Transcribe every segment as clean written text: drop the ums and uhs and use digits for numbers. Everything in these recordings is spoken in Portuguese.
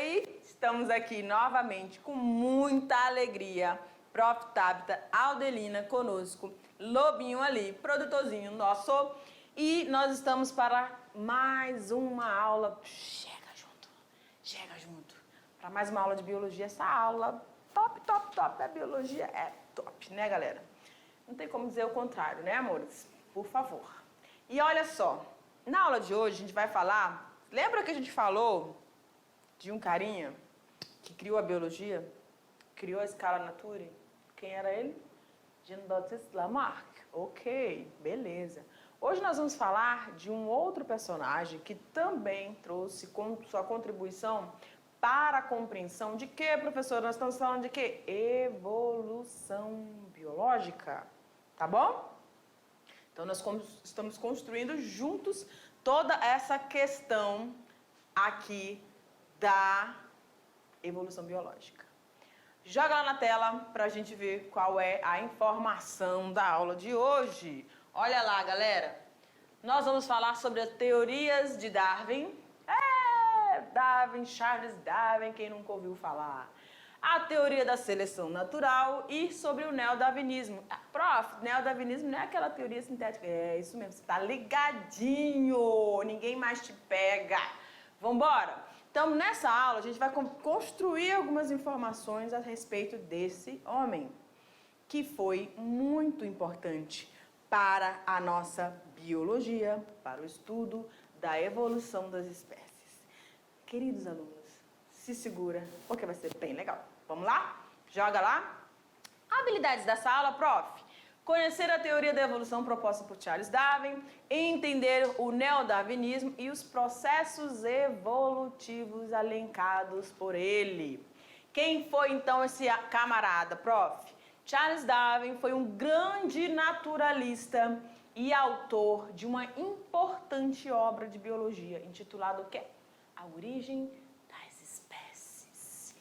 Oi! Estamos aqui novamente com muita alegria. Prof. Tabita Aldelina conosco, Lobinho ali, produtorzinho nosso. E nós estamos para mais uma aula. Chega junto. Para mais uma aula de biologia. Essa aula top. A biologia é top, né, galera? Não tem como dizer o contrário, né, amores? Por favor. E olha só, na aula de hoje a gente vai falar... Lembra que a gente falou de um carinha que criou a biologia? Criou a escala Nature? Quem era ele? Jean-Baptiste Lamarck. Ok, beleza. Hoje nós vamos falar de um outro personagem que também trouxe sua contribuição para a compreensão de que, professora? Nós estamos falando de quê? Evolução biológica. Tá bom? Então, nós estamos construindo juntos toda essa questão aqui da evolução biológica. Joga lá na tela para a gente ver qual é a informação da aula de hoje. Olha lá, galera. Nós vamos falar sobre as teorias de Darwin. Darwin, Charles Darwin, quem nunca ouviu falar. A teoria da seleção natural e sobre o neodarwinismo. Prof, neodarwinismo não é aquela teoria sintética. É isso mesmo, você está ligadinho, ninguém mais te pega. Vambora? Então, nessa aula, a gente vai construir algumas informações a respeito desse homem, que foi muito importante para a nossa biologia, para o estudo da evolução das espécies. Queridos alunos, se segura, porque vai ser bem legal. Vamos lá? Joga lá. Habilidades dessa aula, prof. Conhecer a teoria da evolução proposta por Charles Darwin, entender o neodarwinismo e os processos evolutivos elencados por ele. Quem foi então esse camarada, prof? Charles Darwin foi um grande naturalista e autor de uma importante obra de biologia, intitulada o quê? A Origem das Espécies.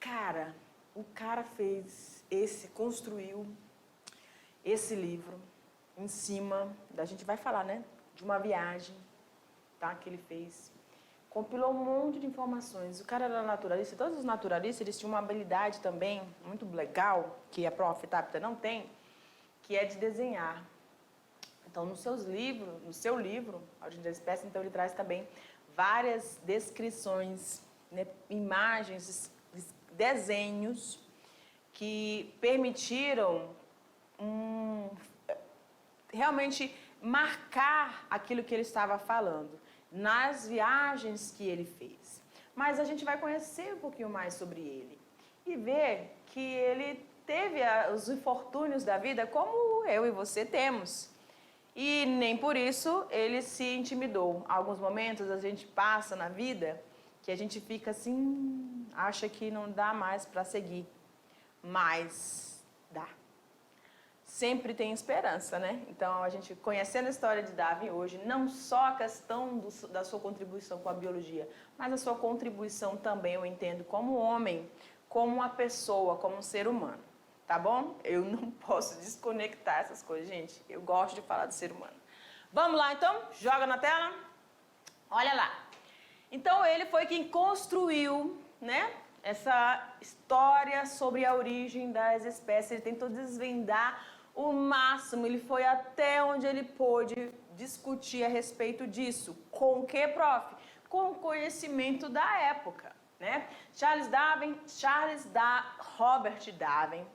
Cara, o cara construiu esse livro em cima, a gente vai falar, né, de uma viagem, tá, que ele fez. Compilou um monte de informações. O cara era naturalista, todos os naturalistas, eles tinham uma habilidade também muito legal, que a prof. Tabita não tem, que é de desenhar. Então, no seu livro, A Origem das Espécies, então ele traz também várias descrições, né, imagens, desenhos que permitiram realmente marcar aquilo que ele estava falando nas viagens que ele fez. Mas a gente vai conhecer um pouquinho mais sobre ele e ver que ele teve os infortúnios da vida como eu e você temos. E nem por isso ele se intimidou. Alguns momentos a gente passa na vida que a gente fica assim, acha que não dá mais para seguir. Mas dá. Sempre tem esperança, né? Então, a gente conhecendo a história de Darwin hoje, não só a questão da sua contribuição com a biologia, mas a sua contribuição também, eu entendo, como homem, como uma pessoa, como um ser humano. Tá bom? Eu não posso desconectar essas coisas, gente. Eu gosto de falar do ser humano. Vamos lá, então? Joga na tela. Olha lá. Então, ele foi quem construiu, né, essa história sobre a origem das espécies. Ele tentou desvendar o máximo. Ele foi até onde ele pôde discutir a respeito disso. Com o que, prof? Com o conhecimento da época, né? Robert Darwin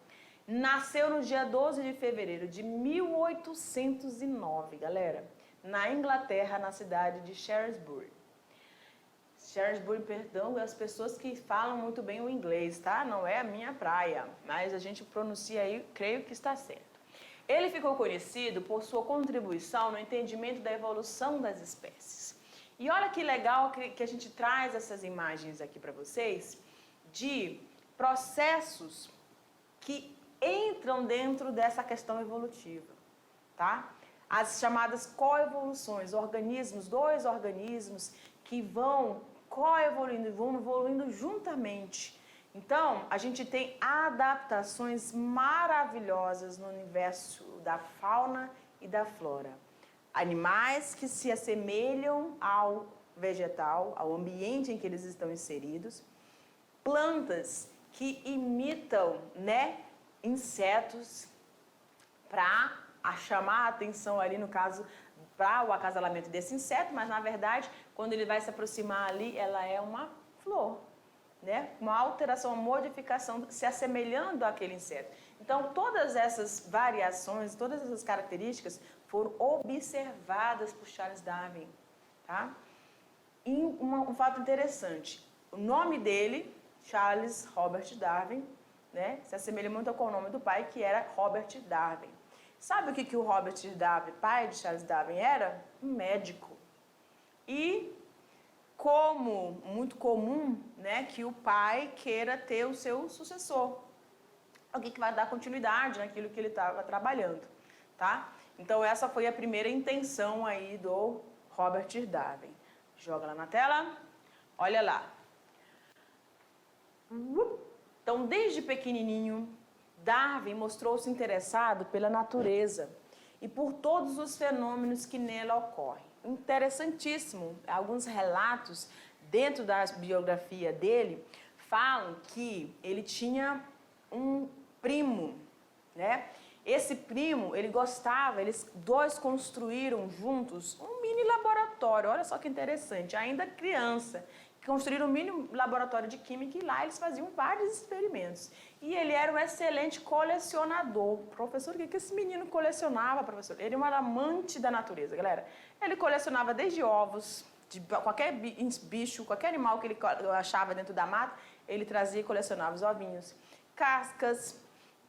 nasceu no dia 12 de fevereiro de 1809, galera, na Inglaterra, na cidade de Shrewsbury. Perdão, as pessoas que falam muito bem o inglês, tá? Não é a minha praia, mas a gente pronuncia aí, creio que está certo. Ele ficou conhecido por sua contribuição no entendimento da evolução das espécies. E olha que legal que a gente traz essas imagens aqui para vocês de processos que entram dentro dessa questão evolutiva, tá? As chamadas coevoluções, dois organismos que vão coevoluindo, vão evoluindo juntamente. Então, a gente tem adaptações maravilhosas no universo da fauna e da flora. Animais que se assemelham ao vegetal, ao ambiente em que eles estão inseridos, plantas que imitam, né, insetos para chamar a atenção ali, no caso, para o acasalamento desse inseto, mas na verdade, quando ele vai se aproximar ali, ela é uma flor, né? Uma alteração, uma modificação, se assemelhando àquele inseto. Então, todas essas variações, todas essas características foram observadas por Charles Darwin, tá? E um fato interessante, o nome dele, Charles Robert Darwin, né, se assemelha muito com o nome do pai, que era Robert Darwin. Sabe o que o Robert Darwin, pai de Charles Darwin, era? Um médico. E como muito comum, né, que o pai queira ter o seu sucessor, alguém que vai dar continuidade naquilo que ele estava trabalhando, tá? Então essa foi a primeira intenção aí do Robert Darwin. Joga lá na tela, olha lá. Então, desde pequenininho, Darwin mostrou-se interessado pela natureza e por todos os fenômenos que nela ocorrem. Interessantíssimo, alguns relatos dentro da biografia dele falam que ele tinha um primo, né? Esse primo, ele gostava, eles dois construíram juntos um mini laboratório, olha só que interessante, ainda criança, construíram um mini laboratório de química e lá eles faziam vários experimentos. E ele era um excelente colecionador. Professor, o que esse menino colecionava, professor? Ele era um amante da natureza, galera. Ele colecionava desde ovos, de qualquer bicho, qualquer animal que ele achava dentro da mata, ele trazia e colecionava os ovinhos. Cascas,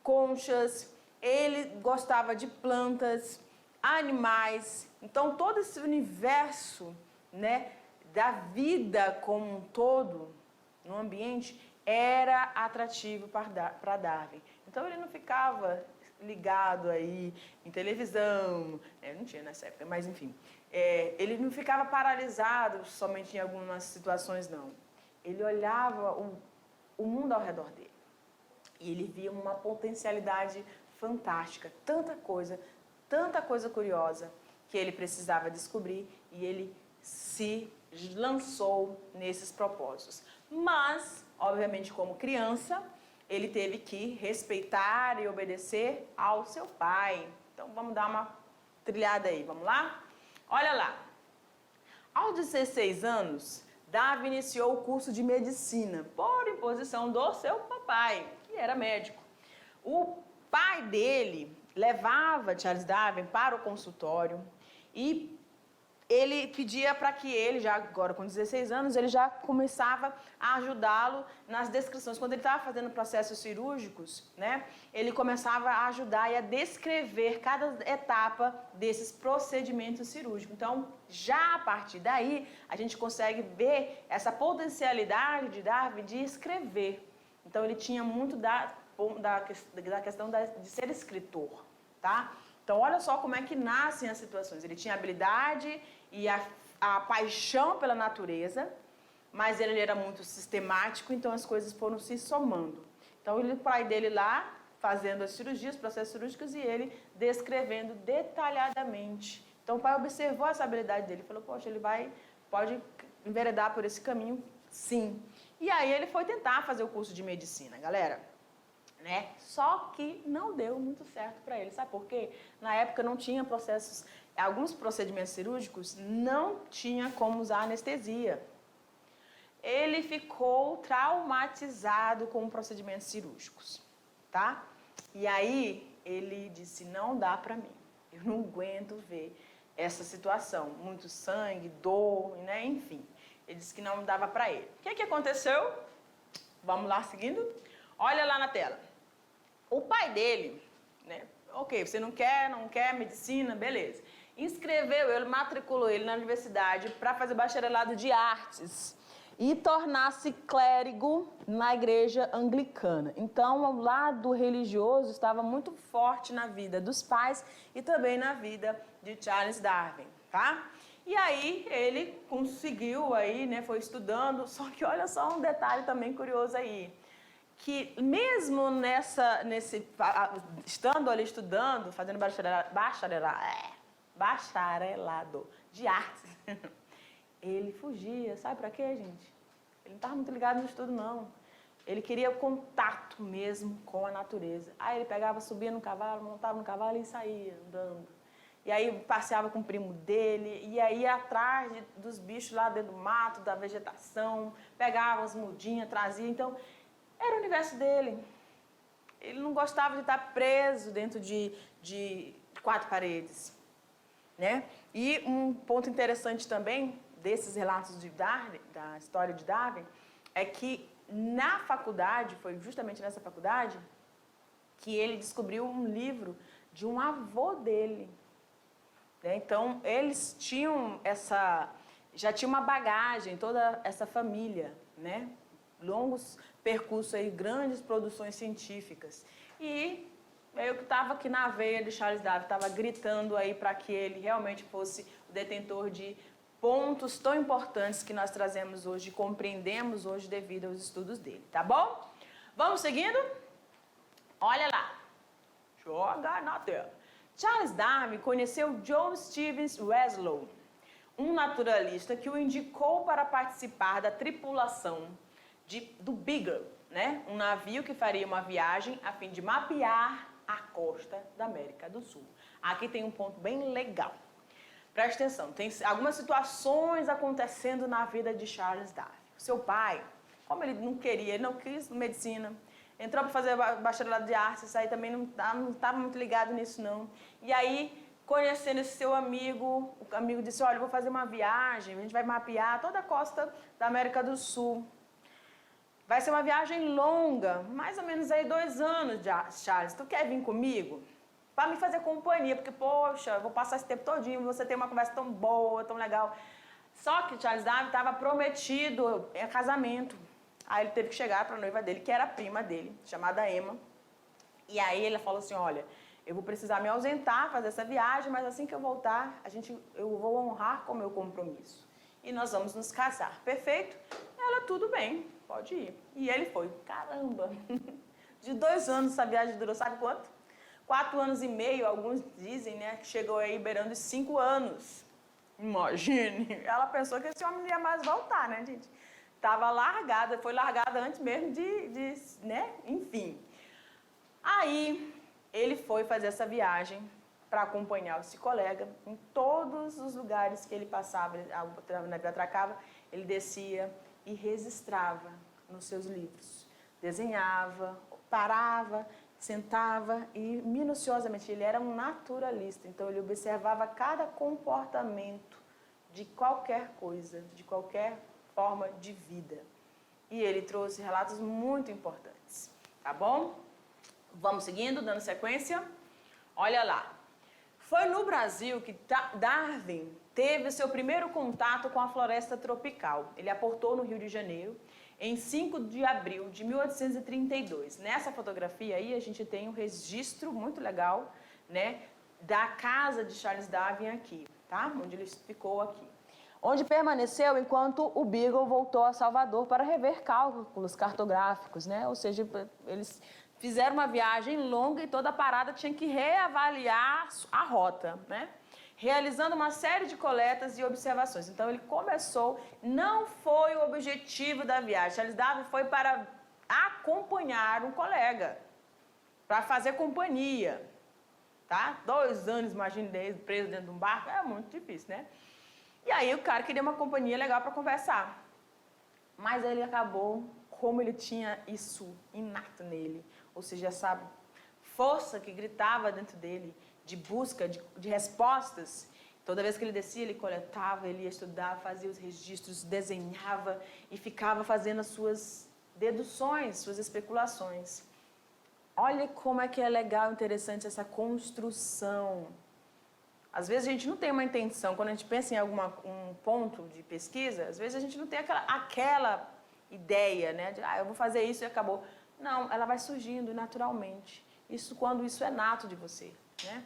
conchas, ele gostava de plantas, animais. Então, todo esse universo, né, da vida como um todo, no ambiente, era atrativo para Darwin. Então, ele não ficava ligado aí em televisão, não tinha nessa época, mas enfim. Ele não ficava paralisado somente em algumas situações, não. Ele olhava o mundo ao redor dele. E ele via uma potencialidade fantástica, tanta coisa curiosa que ele precisava descobrir e ele se lançou nesses propósitos. Mas, obviamente, como criança, ele teve que respeitar e obedecer ao seu pai. Então, vamos dar uma trilhada aí, vamos lá? Olha lá. Aos 16 anos, Darwin iniciou o curso de medicina por imposição do seu papai, que era médico. O pai dele levava Charles Darwin para o consultório e ele pedia para que ele, já agora com 16 anos, ele já começava a ajudá-lo nas descrições. Quando ele estava fazendo processos cirúrgicos, né, ele começava a ajudar e a descrever cada etapa desses procedimentos cirúrgicos. Então, já a partir daí, a gente consegue ver essa potencialidade de Darwin de escrever. Então, ele tinha muito da questão de ser escritor, tá? Então, olha só como é que nascem as situações. Ele tinha habilidade e a paixão pela natureza, mas ele era muito sistemático, então as coisas foram se somando. Então, o pai dele lá, fazendo as cirurgias, processos cirúrgicos, e ele descrevendo detalhadamente. Então, o pai observou essa habilidade dele e falou, poxa, ele pode enveredar por esse caminho, sim. E aí, ele foi tentar fazer o curso de medicina, galera. Né? Só que não deu muito certo para ele. Sabe por quê? Na época não tinha alguns procedimentos cirúrgicos não tinha como usar anestesia. Ele ficou traumatizado com procedimentos cirúrgicos, tá? E aí ele disse, não dá para mim, eu não aguento ver essa situação, muito sangue, dor, né? Enfim. Ele disse que não dava para ele. O que aconteceu? Vamos lá, seguindo? Olha lá na tela. O pai dele, né? Ok, você não quer medicina, beleza. Ele matriculou ele na universidade para fazer bacharelado de artes e tornar-se clérigo na igreja anglicana. Então, o lado religioso estava muito forte na vida dos pais e também na vida de Charles Darwin, tá? E aí, ele conseguiu aí, né, foi estudando, só que olha só um detalhe também curioso aí, que mesmo estando ali estudando, fazendo bacharelado de artes, ele fugia. Sabe para quê, gente? Ele não estava muito ligado no estudo, não. Ele queria o contato mesmo com a natureza. Aí ele pegava, subia no cavalo, montava no cavalo e saía andando. E aí passeava com o primo dele, e aí ia atrás dos bichos lá dentro do mato, da vegetação, pegava as mudinhas, trazia. Então, era o universo dele. Ele não gostava de estar preso dentro de quatro paredes, né? E um ponto interessante também desses relatos de Darwin, da história de Darwin, é que na faculdade, foi justamente nessa faculdade, que ele descobriu um livro de um avô dele. Né? Então, eles tinham já tinha uma bagagem, toda essa família, né? Longos percursos aí, grandes produções científicas. E eu que estava aqui na veia de Charles Darwin, estava gritando aí para que ele realmente fosse o detentor de pontos tão importantes que nós trazemos hoje, compreendemos hoje devido aos estudos dele, tá bom? Vamos seguindo? Olha lá. Joga na tela. Charles Darwin conheceu John Stevens Weslow, um naturalista que o indicou para participar da tripulação do Beagle, né? Um navio que faria uma viagem a fim de mapear a costa da América do Sul. Aqui tem um ponto bem legal. Preste atenção, tem algumas situações acontecendo na vida de Charles Darwin. Seu pai, como ele não queria, ele não quis medicina, entrou para fazer bacharelado de artes, isso aí também não estava muito ligado nisso não. E aí, conhecendo esse seu amigo, o amigo disse, olha, eu vou fazer uma viagem, a gente vai mapear toda a costa da América do Sul. Vai ser uma viagem longa, mais ou menos aí 2 anos, Charles, tu quer vir comigo? Para me fazer companhia, porque, poxa, eu vou passar esse tempo todinho, você tem uma conversa tão boa, tão legal. Só que Charles Darwin estava prometido a casamento. Aí ele teve que chegar para a noiva dele, que era a prima dele, chamada Emma. E aí ele falou assim, olha, eu vou precisar me ausentar, fazer essa viagem, mas assim que eu voltar, eu vou honrar com o meu compromisso. E nós vamos nos casar. Perfeito? Ela, tudo bem, pode ir. E ele foi. Caramba! De 2 anos essa viagem durou, sabe quanto? 4 anos e meio, alguns dizem, né, que chegou aí beirando os 5 anos. Imagine, ela pensou que esse homem não ia mais voltar, né, gente? Estava largada, foi largada antes mesmo né, enfim. Aí, ele foi fazer essa viagem para acompanhar esse colega em todos os lugares que ele passava, o navio atracava, ele descia e registrava nos seus livros. Desenhava, parava, sentava e minuciosamente, ele era um naturalista, então ele observava cada comportamento de qualquer coisa, de qualquer forma de vida. E ele trouxe relatos muito importantes, tá bom? Vamos seguindo, dando sequência? Olha lá. Foi no Brasil que Darwin teve seu primeiro contato com a floresta tropical. Ele aportou no Rio de Janeiro em 5 de abril de 1832. Nessa fotografia aí a gente tem um registro muito legal, né, da casa de Charles Darwin aqui, tá? Onde ele ficou aqui. Onde permaneceu enquanto o Beagle voltou a Salvador para rever cálculos cartográficos, né? Ou seja, eles fizeram uma viagem longa e toda a parada tinha que reavaliar a rota, né? Realizando uma série de coletas e observações. Então, ele começou, não foi o objetivo da viagem. Charles Darwin foi para acompanhar um colega, para fazer companhia, tá? 2 anos, imagine, preso dentro de um barco, é muito difícil, né? E aí, o cara queria uma companhia legal para conversar. Mas ele acabou, como ele tinha isso inato nele, ou seja, essa força que gritava dentro dele, de busca, de respostas. Toda vez que ele descia, ele coletava, ele ia estudar, fazia os registros, desenhava e ficava fazendo as suas deduções, suas especulações. Olha como é que é legal, interessante essa construção. Às vezes a gente não tem uma intenção, quando a gente pensa em um ponto de pesquisa, às vezes a gente não tem aquela ideia, né? De, eu vou fazer isso e acabou. Não, ela vai surgindo naturalmente. Isso quando isso é nato de você, né?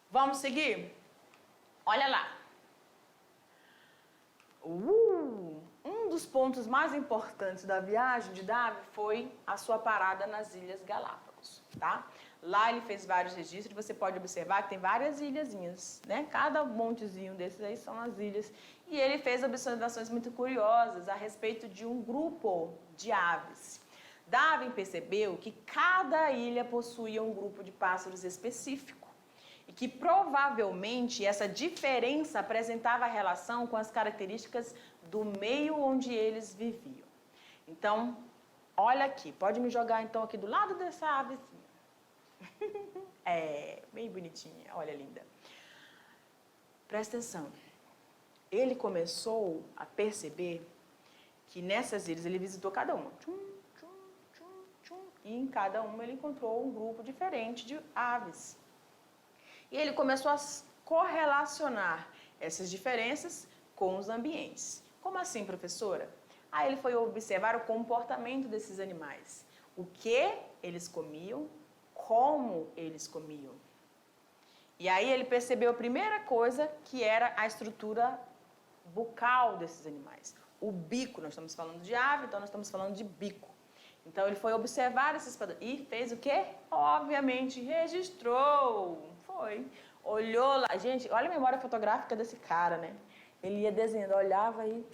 Vamos seguir? Olha lá. Um dos pontos mais importantes da viagem de Darwin foi a sua parada nas Ilhas Galápagos, tá? Lá ele fez vários registros, você pode observar que tem várias ilhazinhas, né? Cada montezinho desses aí são as ilhas. E ele fez observações muito curiosas a respeito de um grupo de aves. Darwin percebeu que cada ilha possuía um grupo de pássaros específico e que provavelmente essa diferença apresentava relação com as características do meio onde eles viviam. Então, olha aqui, pode me jogar então aqui do lado dessa avezinha. É, bem bonitinha, olha linda. Presta atenção. Ele começou a perceber que nessas ilhas ele visitou cada uma. E em cada uma ele encontrou um grupo diferente de aves. E ele começou a correlacionar essas diferenças com os ambientes. Como assim, professora? Aí ele foi observar o comportamento desses animais. O que eles comiam, como eles comiam. E aí ele percebeu a primeira coisa, que era a estrutura bucal desses animais. O bico, nós estamos falando de ave, então nós estamos falando de bico. Então ele foi observar esses padrões e fez o quê? Obviamente registrou. Foi. Olhou lá. Gente, olha a memória fotográfica desse cara, né? Ele ia desenhando, olhava e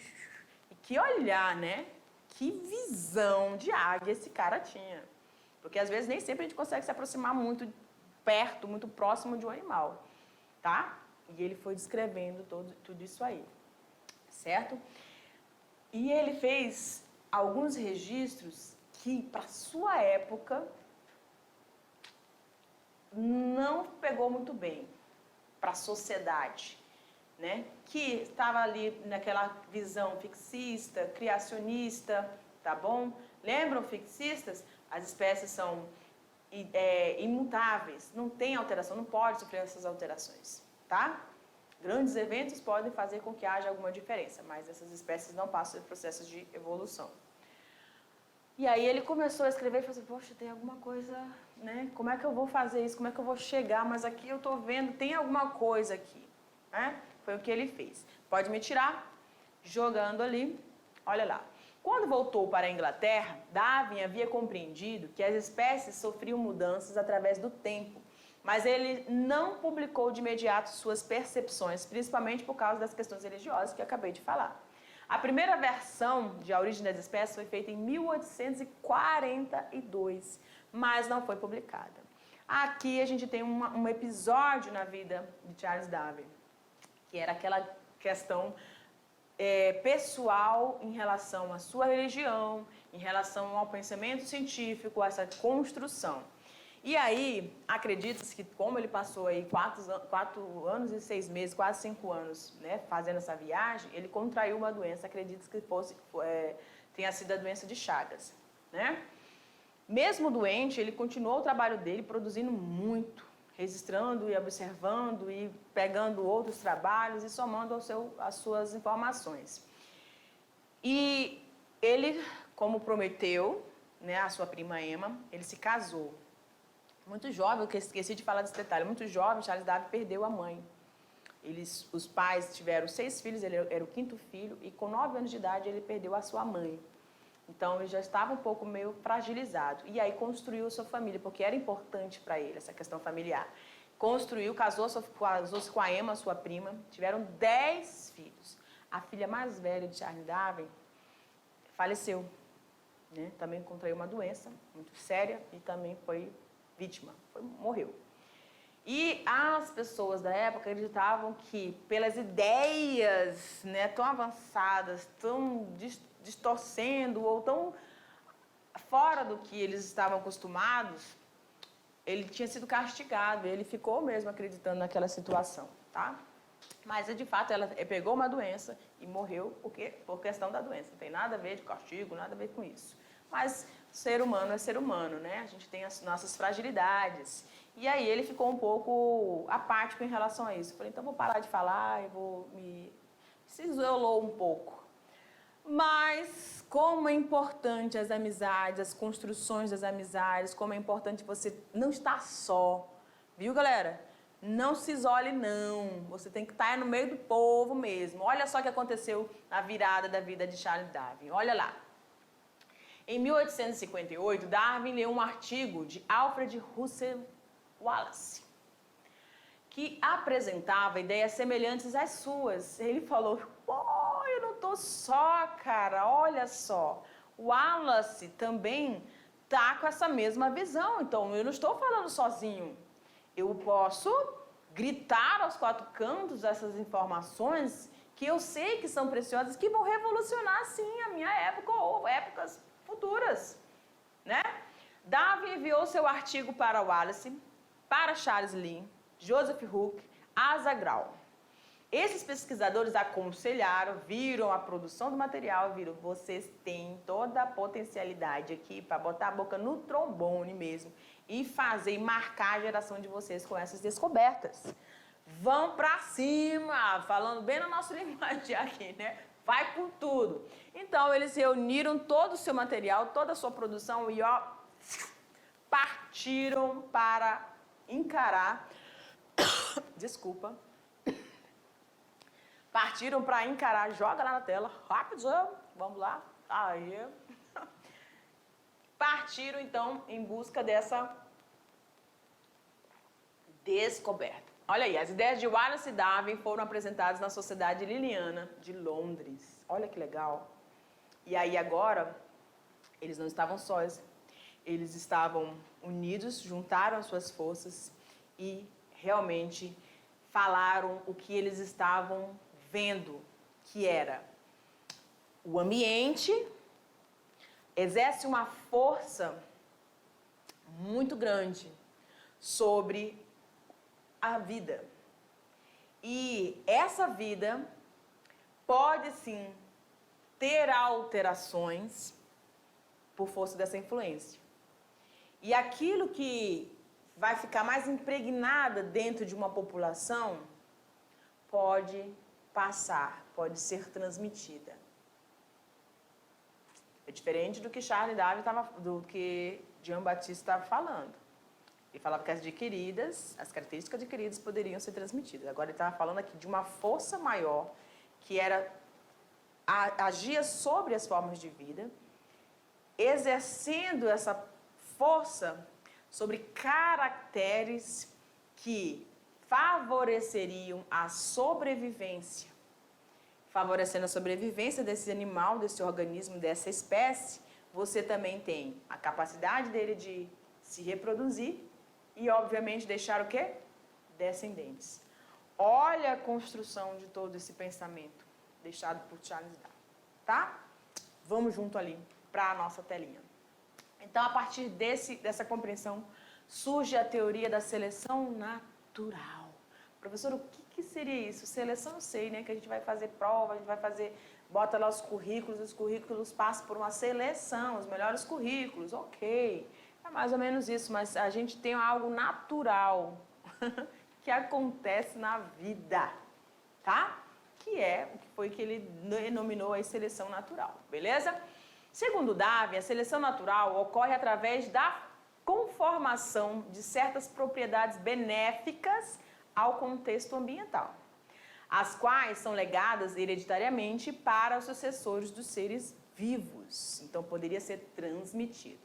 que olhar, né? Que visão de águia esse cara tinha. Porque às vezes nem sempre a gente consegue se aproximar muito perto, muito próximo de um animal, tá? E ele foi descrevendo tudo isso aí, certo? E ele fez alguns registros que, para sua época, não pegou muito bem para a sociedade, né? Que estava ali naquela visão fixista, criacionista, tá bom? Lembram fixistas? As espécies são imutáveis, não tem alteração, não pode sofrer essas alterações, tá? Grandes eventos podem fazer com que haja alguma diferença, mas essas espécies não passam por processos de evolução. E aí ele começou a escrever e falou assim, poxa, tem alguma coisa, né? Como é que eu vou fazer isso? Como é que eu vou chegar? Mas aqui eu estou vendo, tem alguma coisa aqui, né? Foi o que ele fez. Pode me tirar? Jogando ali, olha lá. Quando voltou para a Inglaterra, Darwin havia compreendido que as espécies sofriam mudanças através do tempo, mas ele não publicou de imediato suas percepções, principalmente por causa das questões religiosas que eu acabei de falar. A primeira versão de A Origem das Espécies foi feita em 1842, mas não foi publicada. Aqui a gente tem um episódio na vida de Charles Darwin, que era aquela questão pessoal em relação à sua religião, em relação ao pensamento científico, a essa construção. E aí, acredita-se que como ele passou aí 4 anos e 6 meses, quase 5 anos, né, fazendo essa viagem, ele contraiu uma doença, acredita-se que tenha sido a doença de Chagas, né? Mesmo doente, ele continuou o trabalho dele, produzindo muito, registrando e observando e pegando outros trabalhos e somando as suas informações. E ele, como prometeu, né, a sua prima Emma, ele se casou. Muito jovem, eu esqueci de falar desse detalhe, muito jovem, Charles Darwin perdeu a mãe. Os pais tiveram 6 filhos, ele era o 5º filho, e com 9 anos de idade ele perdeu a sua mãe. Então ele já estava um pouco meio fragilizado. E aí construiu sua família, porque era importante para ele essa questão familiar. Construiu, casou-se com a Emma, sua prima, tiveram 10 filhos. A filha mais velha de Charles Darwin faleceu, né? Também contraiu uma doença muito séria e também foi vítima, morreu. E as pessoas da época acreditavam que, pelas ideias, né, tão avançadas, tão distorcendo ou tão fora do que eles estavam acostumados, ele tinha sido castigado. Ele ficou mesmo acreditando naquela situação, tá? Mas, de fato, ela pegou uma doença e morreu por questão da doença. Não tem nada a ver de castigo, nada a ver com isso. Mas ser humano é ser humano, né? A gente tem as nossas fragilidades. E aí ele ficou um pouco apático em relação a isso. Eu falei, então vou parar de falar, se isolou um pouco. Mas como é importante as amizades, as construções das amizades, como é importante você não estar só. Viu, galera? Não se isole, não. Você tem que estar no meio do povo mesmo. Olha só o que aconteceu na virada da vida de Charles Darwin. Olha lá. Em 1858, Darwin leu um artigo de Alfred Russel Wallace, que apresentava ideias semelhantes às suas. Ele falou, pô, eu não tô só, cara, olha só. O Wallace também tá com essa mesma visão, então eu não estou falando sozinho. Eu posso gritar aos quatro cantos essas informações que eu sei que são preciosas, que vão revolucionar, sim, a minha época ou épocas futuras, né? Darwin enviou seu artigo para Wallace, para Charles Lee, Joseph Hooke, Asa Grau. Esses pesquisadores aconselharam, viram a produção do material, viram, vocês têm toda a potencialidade aqui para botar a boca no trombone mesmo e fazer e marcar a geração de vocês com essas descobertas. Vão para cima, falando bem no nosso linguagem aqui, né? Vai com tudo. Então, eles reuniram todo o seu material, toda a sua produção e, ó, partiram para encarar... Desculpa. Partiram para encarar, joga lá na tela, rápido, vamos lá, aí. Partiram, então, em busca dessa descoberta. Olha aí, as ideias de Wallace e Darwin foram apresentadas na Sociedade Linneana de Londres. Olha que legal. E aí agora, eles não estavam sós, eles estavam unidos, juntaram as suas forças e realmente falaram o que eles estavam vendo, que era o ambiente exerce uma força muito grande sobre a vida. E essa vida pode sim ter alterações por força dessa influência. E aquilo que vai ficar mais impregnada dentro de uma população pode passar, pode ser transmitida. É diferente do que Charles Darwin do que Jean Baptiste estava falando. Ele falava que as características adquiridas poderiam ser transmitidas. Agora ele estava falando aqui de uma força maior que agia sobre as formas de vida, exercendo essa força sobre caracteres que favoreceriam a sobrevivência. Favorecendo a sobrevivência desse animal, desse organismo, dessa espécie, você também tem a capacidade dele de se reproduzir e, obviamente, deixar o quê? Descendentes. Olha a construção de todo esse pensamento deixado por Charles Darwin, tá? Vamos junto ali para a nossa telinha. Então, a partir dessa compreensão, surge a teoria da seleção natural. Professor, o que seria isso? Seleção eu sei, né? Que a gente vai fazer prova, a gente vai fazer, bota lá os currículos passam por uma seleção, os melhores currículos, ok. É mais ou menos isso, mas a gente tem algo natural que acontece na vida, tá? Que é o que foi que ele denominou aí seleção natural, beleza? Segundo Darwin, a seleção natural ocorre através da conformação de certas propriedades benéficas ao contexto ambiental, as quais são legadas hereditariamente para os sucessores dos seres vivos. Então, poderia ser transmitido.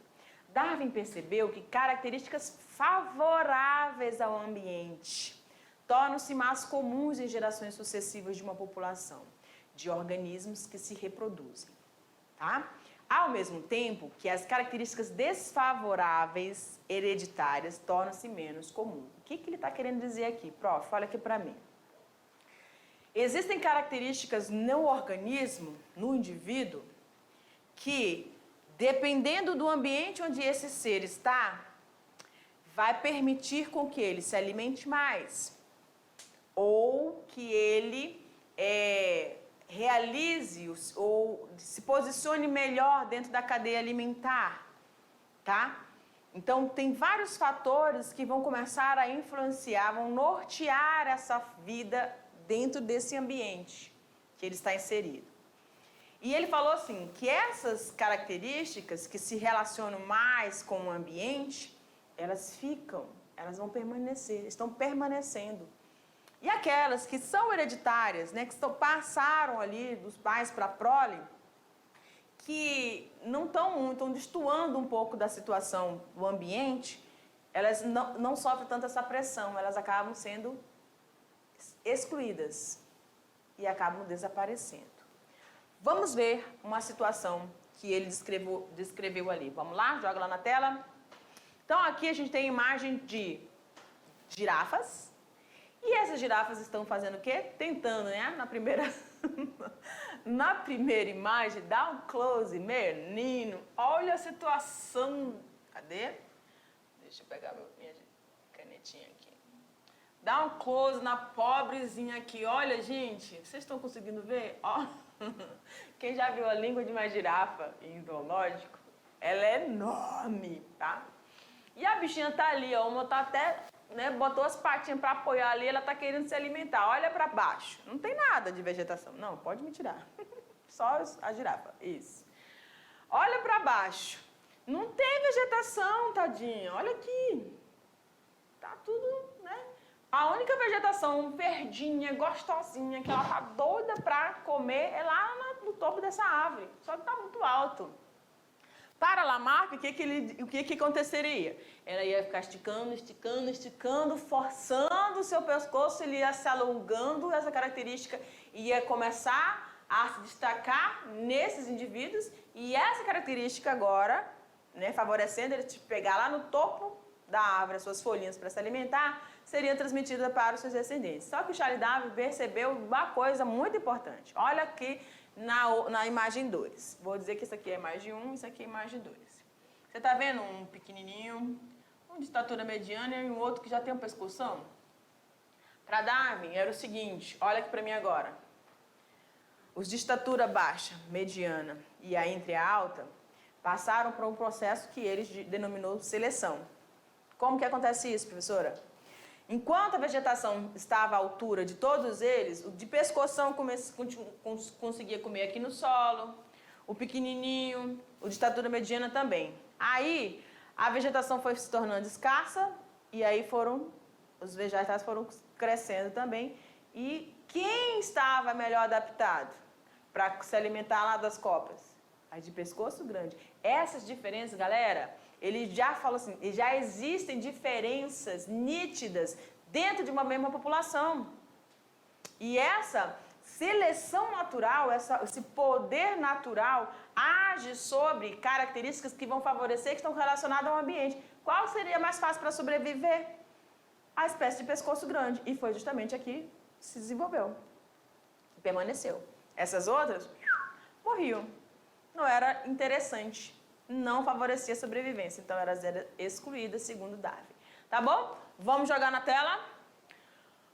Darwin percebeu que características favoráveis ao ambiente tornam-se mais comuns em gerações sucessivas de uma população de organismos que se reproduzem, tá? Ao mesmo tempo que as características desfavoráveis hereditárias tornam-se menos comuns. O que ele está querendo dizer aqui, prof? Olha aqui para mim. Existem características no organismo, no indivíduo, que, dependendo do ambiente onde esse ser está, vai permitir com que ele se alimente mais, ou que ele realize ou se posicione melhor dentro da cadeia alimentar, tá? Então, tem vários fatores que vão começar a influenciar, vão nortear essa vida dentro desse ambiente que ele está inserido. E ele falou assim, que essas características que se relacionam mais com o ambiente, elas vão permanecer, estão permanecendo. E aquelas que são hereditárias, né, que passaram ali dos pais para a prole, que não estão destoando um pouco da situação do ambiente, elas não sofrem tanto essa pressão, elas acabam sendo excluídas. e acabam desaparecendo. Vamos ver uma situação que ele descreveu ali. Vamos lá? Joga lá na tela. Então, aqui a gente tem a imagem de girafas. E essas girafas estão fazendo o quê? Tentando, né? Na primeira imagem, dá um close, menino. Olha a situação. Cadê? Deixa eu pegar minha canetinha aqui. Dá um close na pobrezinha aqui. Olha, gente, vocês estão conseguindo ver? Ó. Quem já viu a língua de uma girafa em zoológico, ela é enorme, tá? E a bichinha tá ali, ó, uma tá até, né, botou as patinhas para apoiar ali, ela tá querendo se alimentar. Olha para baixo, não tem nada de vegetação. Não, pode me tirar. Só a girafa, isso. Olha para baixo, não tem vegetação, tadinha. Olha aqui, tá tudo, né? A única vegetação verdinha, gostosinha, que ela tá doida para comer é lá no topo dessa árvore. Só que tá muito alto. Para Lamarck, o que aconteceria? Ela ia ficar esticando, forçando o seu pescoço, ele ia se alongando, essa característica ia começar a se destacar nesses indivíduos, e essa característica agora, né, favorecendo ele te pegar lá no topo da árvore as suas folhinhas para se alimentar, seria transmitida para os seus descendentes. Só que o Charles Darwin percebeu uma coisa muito importante. Olha aqui na imagem 2. Vou dizer que isso aqui é a imagem 1, isso aqui é a imagem 2. Você está vendo um pequenininho, um de estatura mediana e um outro que já tem um pescoção? Para Darwin era o seguinte, olha aqui para mim agora. Os de estatura baixa, mediana e a entre a alta passaram por um processo que ele denominou seleção. Como que acontece isso, professora? Enquanto a vegetação estava à altura de todos eles, o de pescoção conseguia comer aqui no solo, o pequenininho, o de estatura mediana também. Aí, a vegetação foi se tornando escassa e aí os vegetais foram crescendo também. E quem estava melhor adaptado para se alimentar lá das copas? A de pescoço grande. Essas diferenças, galera, ele já falou assim, já existem diferenças nítidas dentro de uma mesma população. E essa seleção natural, esse poder natural, age sobre características que vão favorecer, que estão relacionadas ao ambiente. Qual seria mais fácil para sobreviver? A espécie de pescoço grande. E foi justamente aqui que se desenvolveu. Permaneceu. Essas outras morriam. Não era interessante. Não favorecia a sobrevivência. Então, elas eram excluídas, segundo Darwin. Tá bom? Vamos jogar na tela?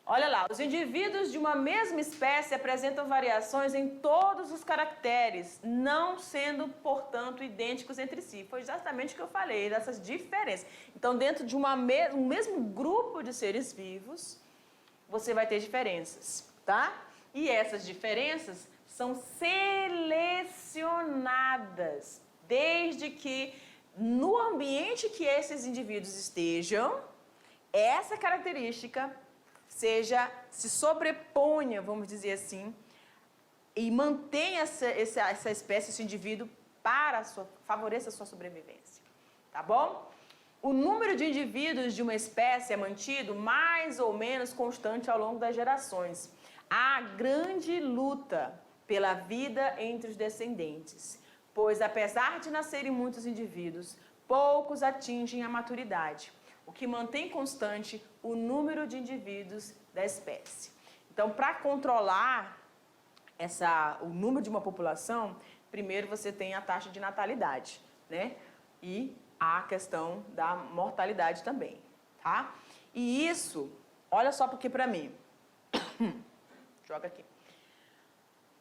Olha lá, os indivíduos de uma mesma espécie apresentam variações em todos os caracteres, não sendo, portanto, idênticos entre si. Foi exatamente o que eu falei, dessas diferenças. Então, dentro de um mesmo grupo de seres vivos, você vai ter diferenças, tá? E essas diferenças são selecionadas, desde que no ambiente que esses indivíduos estejam, essa característica se sobreponha, vamos dizer assim, e mantenha essa espécie, esse indivíduo, favoreça a sua sobrevivência. Tá bom? O número de indivíduos de uma espécie é mantido mais ou menos constante ao longo das gerações. Há grande luta pela vida entre os descendentes, pois apesar de nascerem muitos indivíduos, poucos atingem a maturidade, o que mantém constante o número de indivíduos da espécie. Então, para controlar o número de uma população, primeiro você tem a taxa de natalidade, né? E a questão da mortalidade também, tá? E isso, olha só porque para mim, joga aqui.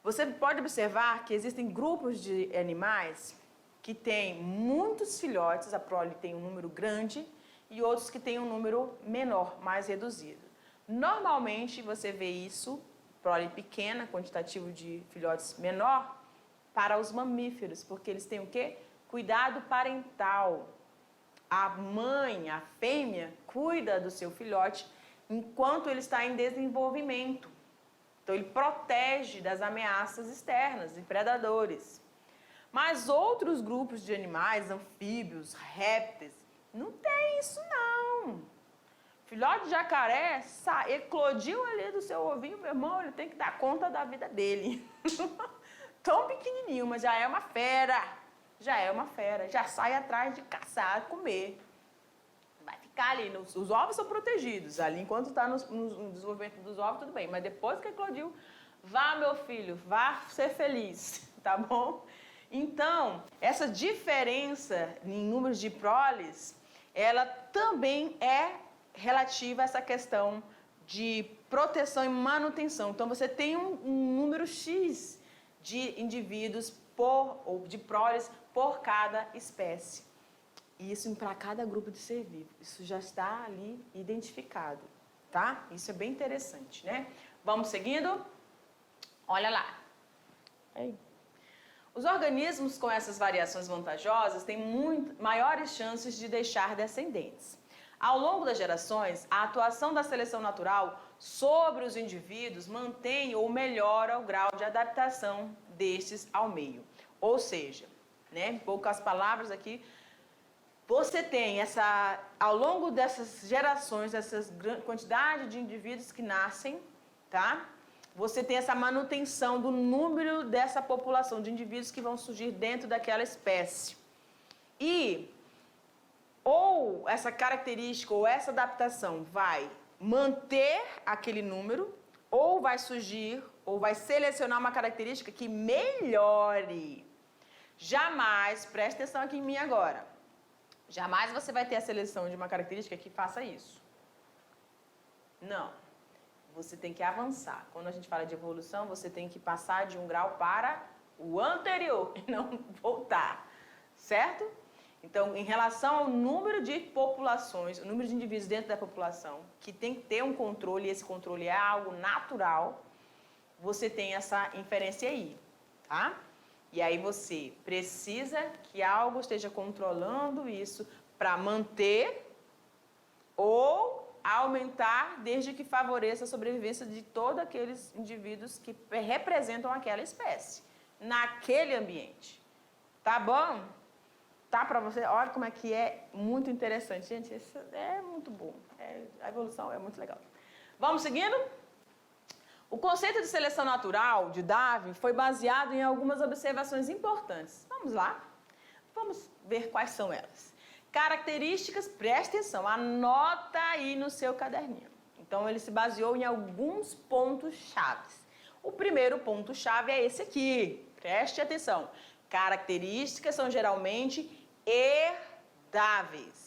Você pode observar que existem grupos de animais que têm muitos filhotes, a prole tem um número grande, e outros que têm um número menor, mais reduzido. Normalmente, você vê isso, prole pequena, quantitativo de filhotes menor, para os mamíferos, porque eles têm o quê? Cuidado parental. A mãe, a fêmea, cuida do seu filhote enquanto ele está em desenvolvimento. Então, ele protege das ameaças externas, de predadores. Mas outros grupos de animais, anfíbios, répteis, não tem isso não. Filhote de jacaré eclodiu ali do seu ovinho, meu irmão, ele tem que dar conta da vida dele. Tão pequenininho, mas já é uma fera. Já é uma fera. Já sai atrás de caçar, comer. Vai ficar ali. Os ovos são protegidos. Ali, enquanto está no desenvolvimento dos ovos, tudo bem. Mas depois que eclodiu, vá, meu filho, vá ser feliz. Tá bom? Então, essa diferença em números de proles, ela também é relativa a essa questão de proteção e manutenção. Então, você tem um número X de indivíduos ou de proles por cada espécie. Isso para cada grupo de ser vivo. Isso já está ali identificado, tá? Isso é bem interessante, né? Vamos seguindo? Olha lá. Aí. Os organismos com essas variações vantajosas têm maiores chances de deixar descendentes. Ao longo das gerações, a atuação da seleção natural sobre os indivíduos mantém ou melhora o grau de adaptação destes ao meio. Ou seja, né, em poucas palavras aqui, você tem ao longo dessas gerações, essas quantidade de indivíduos que nascem, tá? Você tem essa manutenção do número dessa população de indivíduos que vão surgir dentro daquela espécie. E ou essa característica ou essa adaptação vai manter aquele número, ou vai surgir, ou vai selecionar uma característica que melhore. Jamais, preste atenção aqui em mim agora, jamais você vai ter a seleção de uma característica que faça isso. Não. Você tem que avançar. Quando a gente fala de evolução, você tem que passar de um grau para o anterior e não voltar, certo? Então, em relação ao número de populações, o número de indivíduos dentro da população, que tem que ter um controle, e esse controle é algo natural, você tem essa inferência aí, tá? E aí você precisa que algo esteja controlando isso para manter ou aumentar, desde que favoreça a sobrevivência de todos aqueles indivíduos que representam aquela espécie, naquele ambiente. Tá bom? Tá para você? Olha como é que é muito interessante. Gente, isso é muito bom. A evolução é muito legal. Vamos seguindo? O conceito de seleção natural de Darwin foi baseado em algumas observações importantes. Vamos lá? Vamos ver quais são elas. Características, preste atenção, anota aí no seu caderninho. Então, ele se baseou em alguns pontos chaves. O primeiro ponto-chave é esse aqui, preste atenção. Características são geralmente herdáveis.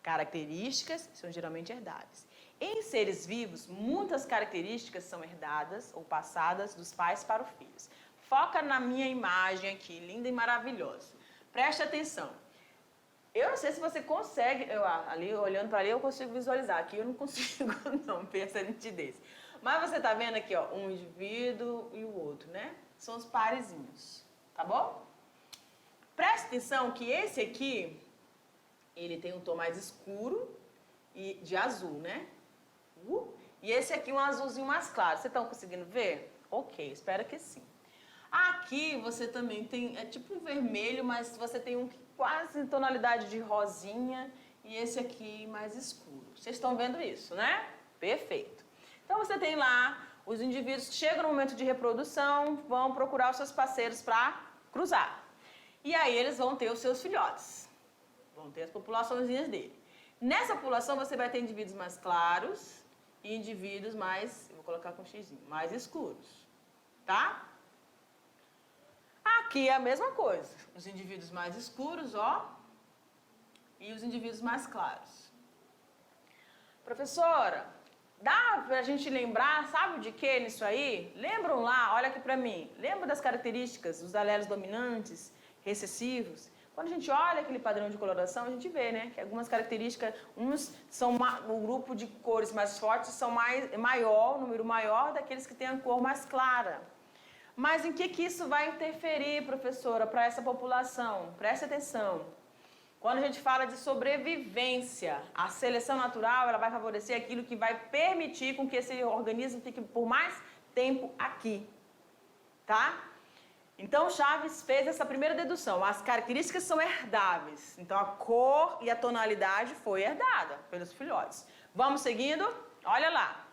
Características são geralmente herdáveis. Em seres vivos, muitas características são herdadas ou passadas dos pais para os filhos. Foca na minha imagem aqui, linda e maravilhosa. Preste atenção. Eu não sei se você consegue, ali olhando para ali eu consigo visualizar, aqui eu não consigo não, pensa nitidez. Mas você está vendo aqui, ó, um indivíduo e o outro, né? São os parezinhos, tá bom? Preste atenção que esse aqui, ele tem um tom mais escuro e de azul, né? E esse aqui um azulzinho mais claro. Vocês estão conseguindo ver? Ok, espero que sim. Aqui você também tem, é tipo um vermelho, mas você tem um quase em tonalidade de rosinha e esse aqui mais escuro. Vocês estão vendo isso, né? Perfeito. Então você tem lá os indivíduos que chegam no momento de reprodução, vão procurar os seus parceiros para cruzar. E aí eles vão ter os seus filhotes. Vão ter as populaçõezinhas dele. Nessa população você vai ter indivíduos mais claros e indivíduos mais, eu vou colocar com xizinho, mais escuros. Tá? Aqui é a mesma coisa, os indivíduos mais escuros, ó, e os indivíduos mais claros. Professora, dá pra gente lembrar, sabe de que nisso aí? Lembram lá, olha aqui pra mim, lembra das características dos alelos dominantes, recessivos? Quando a gente olha aquele padrão de coloração, a gente vê, né, que algumas características, o grupo de cores mais fortes são número maior daqueles que têm a cor mais clara. Mas em que isso vai interferir, professora, para essa população? Preste atenção. Quando a gente fala de sobrevivência, a seleção natural ela vai favorecer aquilo que vai permitir com que esse organismo fique por mais tempo aqui. Tá? Então, Chaves fez essa primeira dedução. As características são herdáveis. Então, a cor e a tonalidade foi herdada pelos filhotes. Vamos seguindo? Olha lá.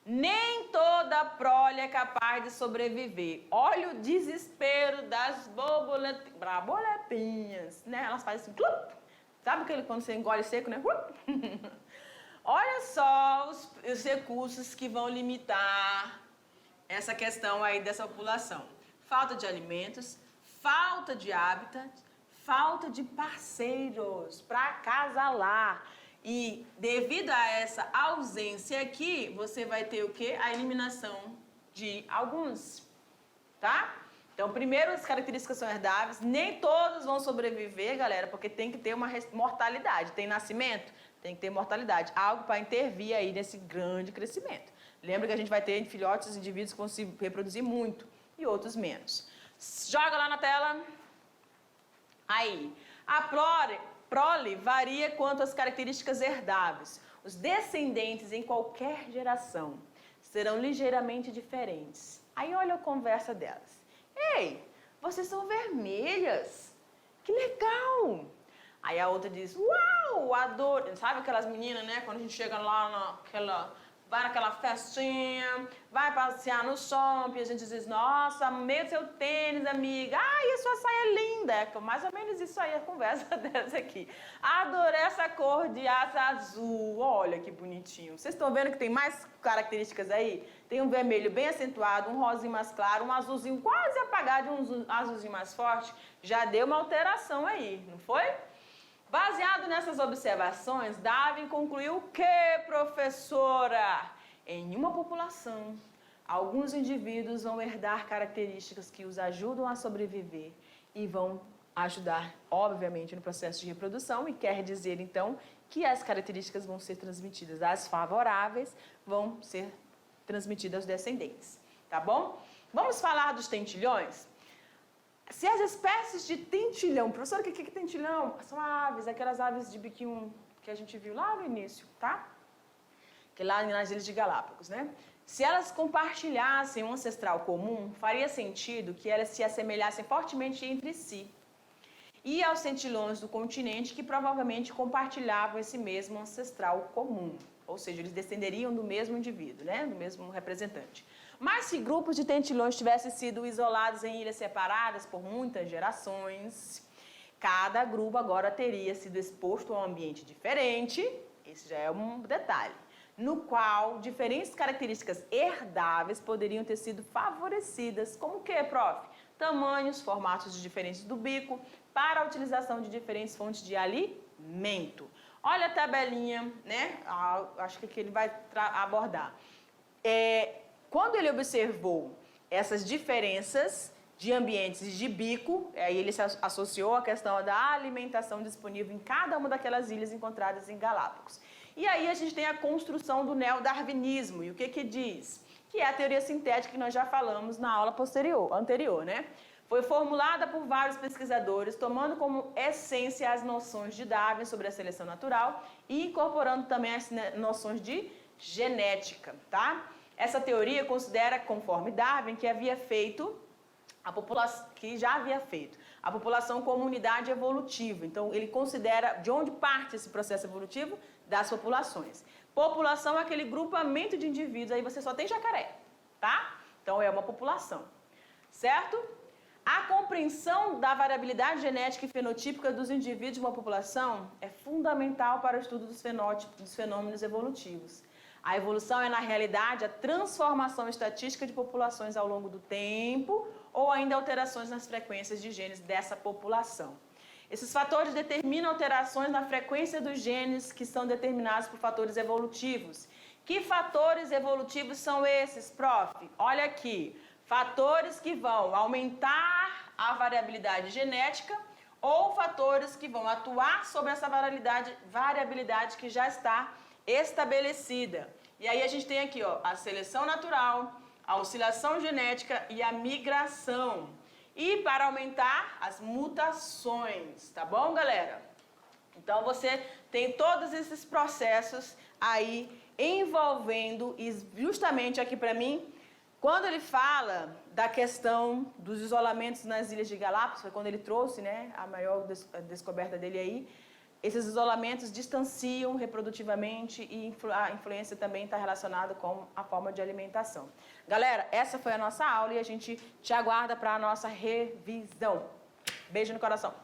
Nem toda prole é capaz de sobreviver. Olha o desespero das borboletinhas, né? Elas fazem assim, clup. Sabe aquele quando você engole seco, né? Olha só os recursos que vão limitar essa questão aí dessa população. Falta de alimentos, falta de hábitat, falta de parceiros para acasalar. E devido a essa ausência aqui, você vai ter o quê? A eliminação de alguns, tá? Então, primeiro, as características são herdáveis. Nem todos vão sobreviver, galera, porque tem que ter uma mortalidade. Tem nascimento? Tem que ter mortalidade. Algo para intervir aí nesse grande crescimento. Lembra que a gente vai ter filhotes, indivíduos que vão se reproduzir muito e outros menos. Joga lá na tela. Aí, a prole varia quanto às características herdáveis. Os descendentes em qualquer geração serão ligeiramente diferentes. Aí olha a conversa delas. Ei, vocês são vermelhas. Que legal! Aí a outra diz, uau, adoro. Sabe aquelas meninas, né? Quando a gente chega lá vai naquela festinha, vai passear no shopping, a gente diz, nossa, amei o seu tênis, amiga. Ai, a sua saia é linda. É mais ou menos isso aí, a conversa delas aqui. Adorei essa cor de asa azul. Olha que bonitinho. Vocês estão vendo que tem mais características aí? Tem um vermelho bem acentuado, um rosinho mais claro, um azulzinho quase apagado e um azulzinho mais forte. Já deu uma alteração aí, não foi? Baseado nessas observações, Darwin concluiu o que, professora? Em uma população, alguns indivíduos vão herdar características que os ajudam a sobreviver e vão ajudar, obviamente, no processo de reprodução, e quer dizer, então, que as características vão ser transmitidas, as favoráveis vão ser transmitidas aos descendentes, tá bom? Vamos falar dos tentilhões? Se as espécies de tentilhão, professora, o que é tentilhão? São aves, aquelas aves de biquinho que a gente viu lá no início, tá? Que lá nas Ilhas de Galápagos, né? Se elas compartilhassem um ancestral comum, faria sentido que elas se assemelhassem fortemente entre si. E aos tentilhões do continente que provavelmente compartilhavam esse mesmo ancestral comum. Ou seja, eles descenderiam do mesmo indivíduo, né? Do mesmo representante. Mas se grupos de tentilhões tivessem sido isolados em ilhas separadas por muitas gerações, cada grupo agora teria sido exposto a um ambiente diferente, esse já é um detalhe, no qual diferentes características herdáveis poderiam ter sido favorecidas, como o que, prof? Tamanhos, formatos diferentes do bico, para a utilização de diferentes fontes de alimento. Olha a tabelinha, né? Acho que ele vai abordar. Quando ele observou essas diferenças de ambientes e de bico, aí ele se associou à questão da alimentação disponível em cada uma daquelas ilhas encontradas em Galápagos. E aí a gente tem a construção do neodarwinismo. E o que diz? Que é a teoria sintética que nós já falamos na aula anterior, né? Foi formulada por vários pesquisadores, tomando como essência as noções de Darwin sobre a seleção natural e incorporando também as noções de genética, tá? Essa teoria considera, conforme Darwin, que já havia feito a população como unidade evolutiva. Então, ele considera de onde parte esse processo evolutivo? Das populações. População é aquele grupamento de indivíduos, aí você só tem jacaré, tá? Então, é uma população, certo? A compreensão da variabilidade genética e fenotípica dos indivíduos de uma população é fundamental para o estudo dos fenômenos evolutivos. A evolução é, na realidade, a transformação estatística de populações ao longo do tempo ou ainda alterações nas frequências de genes dessa população. Esses fatores determinam alterações na frequência dos genes que são determinados por fatores evolutivos. Que fatores evolutivos são esses, prof? Olha aqui. Fatores que vão aumentar a variabilidade genética ou fatores que vão atuar sobre essa variabilidade que já está estabelecida. E aí a gente tem aqui, ó, a seleção natural, a oscilação genética e a migração. E para aumentar as mutações, tá bom, galera? Então você tem todos esses processos aí envolvendo, e justamente aqui para mim, quando ele fala da questão dos isolamentos nas Ilhas de Galápagos, foi quando ele trouxe, né, a maior descoberta dele aí, Esses isolamentos distanciam reprodutivamente e a influência também está relacionada com a forma de alimentação. Galera, essa foi a nossa aula e a gente te aguarda para a nossa revisão. Beijo no coração.